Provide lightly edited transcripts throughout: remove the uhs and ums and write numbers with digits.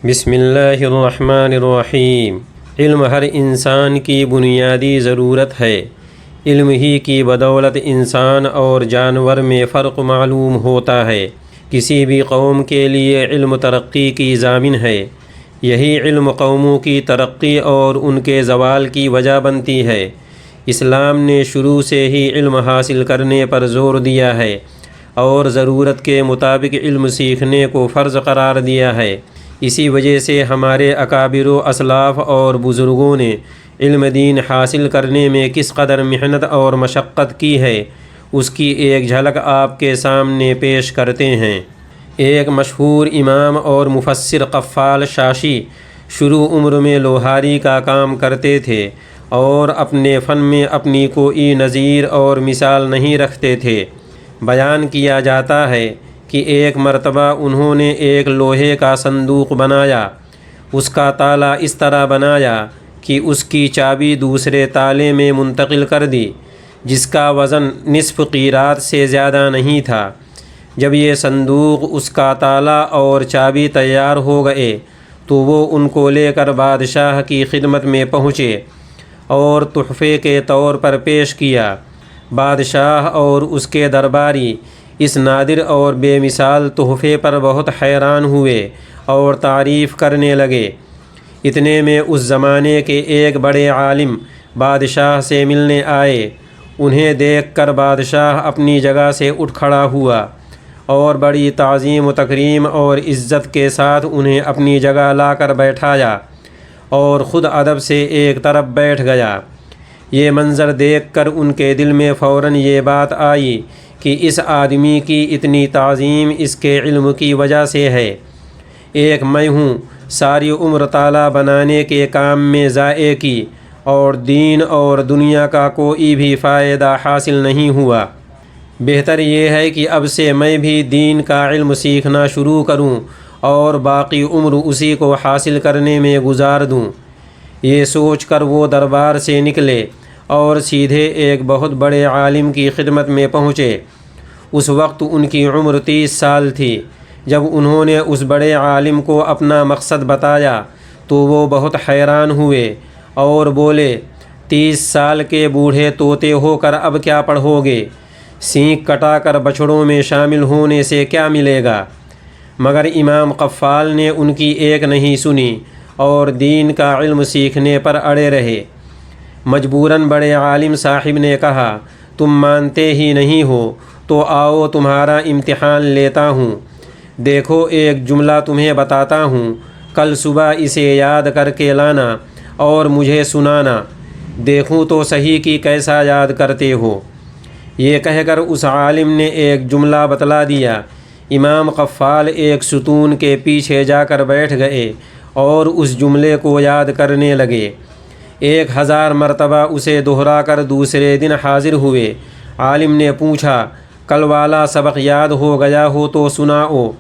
بسم اللہ الرحمن الرحیم۔ علم ہر انسان کی بنیادی ضرورت ہے۔ علم ہی کی بدولت انسان اور جانور میں فرق معلوم ہوتا ہے۔ کسی بھی قوم کے لیے علم ترقی کی ضامن ہے۔ یہی علم قوموں کی ترقی اور ان کے زوال کی وجہ بنتی ہے۔ اسلام نے شروع سے ہی علم حاصل کرنے پر زور دیا ہے اور ضرورت کے مطابق علم سیکھنے کو فرض قرار دیا ہے۔ اسی وجہ سے ہمارے اکابر و اسلاف اور بزرگوں نے علم دین حاصل کرنے میں کس قدر محنت اور مشقت کی ہے، اس کی ایک جھلک آپ کے سامنے پیش کرتے ہیں۔ ایک مشہور امام اور مفسر قفال شاشی شروع عمر میں لوہاری کا کام کرتے تھے اور اپنے فن میں اپنی کوئی نظیر اور مثال نہیں رکھتے تھے۔ بیان کیا جاتا ہے کہ ایک مرتبہ انہوں نے ایک لوہے کا صندوق بنایا۔ اس کا تالا اس طرح بنایا کہ اس کی چابی دوسرے تالے میں منتقل کر دی، جس کا وزن نصف قیراط سے زیادہ نہیں تھا۔ جب یہ صندوق، اس کا تالا اور چابی تیار ہو گئے تو وہ ان کو لے کر بادشاہ کی خدمت میں پہنچے اور تحفے کے طور پر پیش کیا۔ بادشاہ اور اس کے درباری اس نادر اور بے مثال تحفے پر بہت حیران ہوئے اور تعریف کرنے لگے۔ اتنے میں اس زمانے کے ایک بڑے عالم بادشاہ سے ملنے آئے۔ انہیں دیکھ کر بادشاہ اپنی جگہ سے اٹھ کھڑا ہوا اور بڑی تعظیم و تکریم اور عزت کے ساتھ انہیں اپنی جگہ لا کر بیٹھایا اور خود ادب سے ایک طرف بیٹھ گیا۔ یہ منظر دیکھ کر ان کے دل میں فوراً یہ بات آئی کہ اس آدمی کی اتنی تعظیم اس کے علم کی وجہ سے ہے۔ ایک میں ہوں، ساری عمر تالا بنانے کے کام میں ضائع کی اور دین اور دنیا کا کوئی بھی فائدہ حاصل نہیں ہوا۔ بہتر یہ ہے کہ اب سے میں بھی دین کا علم سیکھنا شروع کروں اور باقی عمر اسی کو حاصل کرنے میں گزار دوں۔ یہ سوچ کر وہ دربار سے نکلے اور سیدھے ایک بہت بڑے عالم کی خدمت میں پہنچے۔ اس وقت ان کی عمر 30 سال تھی۔ جب انہوں نے اس بڑے عالم کو اپنا مقصد بتایا تو وہ بہت حیران ہوئے اور بولے، 30 سال کے بوڑھے طوطے ہو کر اب کیا پڑھو گے؟ سینگ کٹا کر بچھڑوں میں شامل ہونے سے کیا ملے گا؟ مگر امام قفال نے ان کی ایک نہیں سنی اور دین کا علم سیکھنے پر اڑے رہے۔ مجبوراً بڑے عالم صاحب نے کہا، تم مانتے ہی نہیں ہو تو آؤ تمہارا امتحان لیتا ہوں۔ دیکھو ایک جملہ تمہیں بتاتا ہوں، کل صبح اسے یاد کر کے لانا اور مجھے سنانا، دیکھوں تو صحیح کہ کیسا یاد کرتے ہو۔ یہ کہہ کر اس عالم نے ایک جملہ بتلا دیا۔ امام قفال ایک ستون کے پیچھے جا کر بیٹھ گئے اور اس جملے کو یاد کرنے لگے۔ 1000 مرتبہ اسے دہرا کر دوسرے دن حاضر ہوئے۔ عالم نے پوچھا، کل والا سبق یاد ہو گیا ہو تو سناؤ۔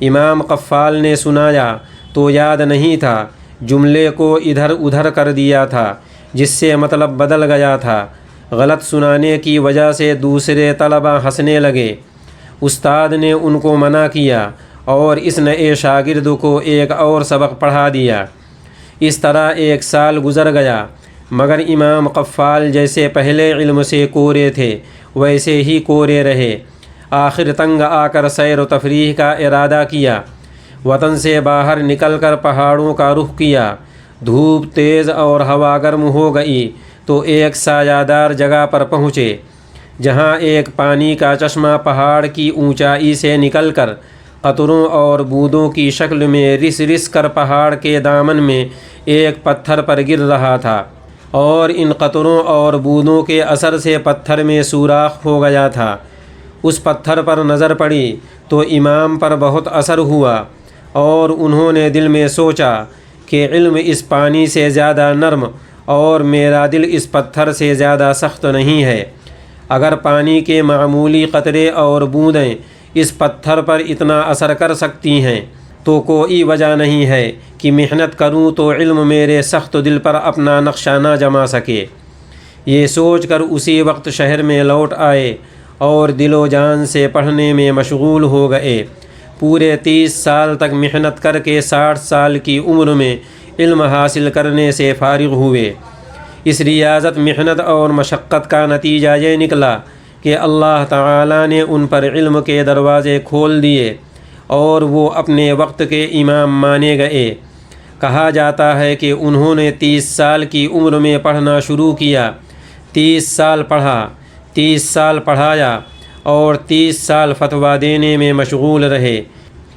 امام قفال نے سنایا تو یاد نہیں تھا، جملے کو ادھر ادھر کر دیا تھا جس سے مطلب بدل گیا تھا۔ غلط سنانے کی وجہ سے دوسرے طلبہ ہنسنے لگے۔ استاد نے ان کو منع کیا اور اس نئے شاگرد کو ایک اور سبق پڑھا دیا۔ اس طرح 1 سال گزر گیا، مگر امام قفال جیسے پہلے علم سے کورے تھے ویسے ہی کورے رہے۔ آخر تنگ آ کر سیر و تفریح کا ارادہ کیا۔ وطن سے باہر نکل کر پہاڑوں کا رخ کیا۔ دھوپ تیز اور ہوا گرم ہو گئی تو ایک سایہ دار جگہ پر پہنچے، جہاں ایک پانی کا چشمہ پہاڑ کی اونچائی سے نکل کر قطروں اور بوندوں کی شکل میں رس رس کر پہاڑ کے دامن میں ایک پتھر پر گر رہا تھا، اور ان قطروں اور بوندوں کے اثر سے پتھر میں سوراخ ہو گیا تھا۔ اس پتھر پر نظر پڑی تو امام پر بہت اثر ہوا اور انہوں نے دل میں سوچا کہ علم اس پانی سے زیادہ نرم اور میرا دل اس پتھر سے زیادہ سخت نہیں ہے۔ اگر پانی کے معمولی قطرے اور بوندیں اس پتھر پر اتنا اثر کر سکتی ہیں تو کوئی وجہ نہیں ہے کہ محنت کروں تو علم میرے سخت دل پر اپنا نقشہ نہ جما سکے۔ یہ سوچ کر اسی وقت شہر میں لوٹ آئے اور دل و جان سے پڑھنے میں مشغول ہو گئے۔ پورے 30 سال تک محنت کر کے 60 سال کی عمر میں علم حاصل کرنے سے فارغ ہوئے۔ اس ریاضت، محنت اور مشقت کا نتیجہ یہ نکلا کہ اللہ تعالیٰ نے ان پر علم کے دروازے کھول دیے اور وہ اپنے وقت کے امام مانے گئے۔ کہا جاتا ہے کہ انہوں نے 30 سال کی عمر میں پڑھنا شروع کیا، 30 سال پڑھا، 30 سال پڑھایا اور 30 سال فتویٰ دینے میں مشغول رہے۔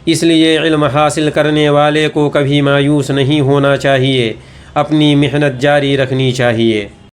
اس لیے علم حاصل کرنے والے کو کبھی مایوس نہیں ہونا چاہیے، اپنی محنت جاری رکھنی چاہیے۔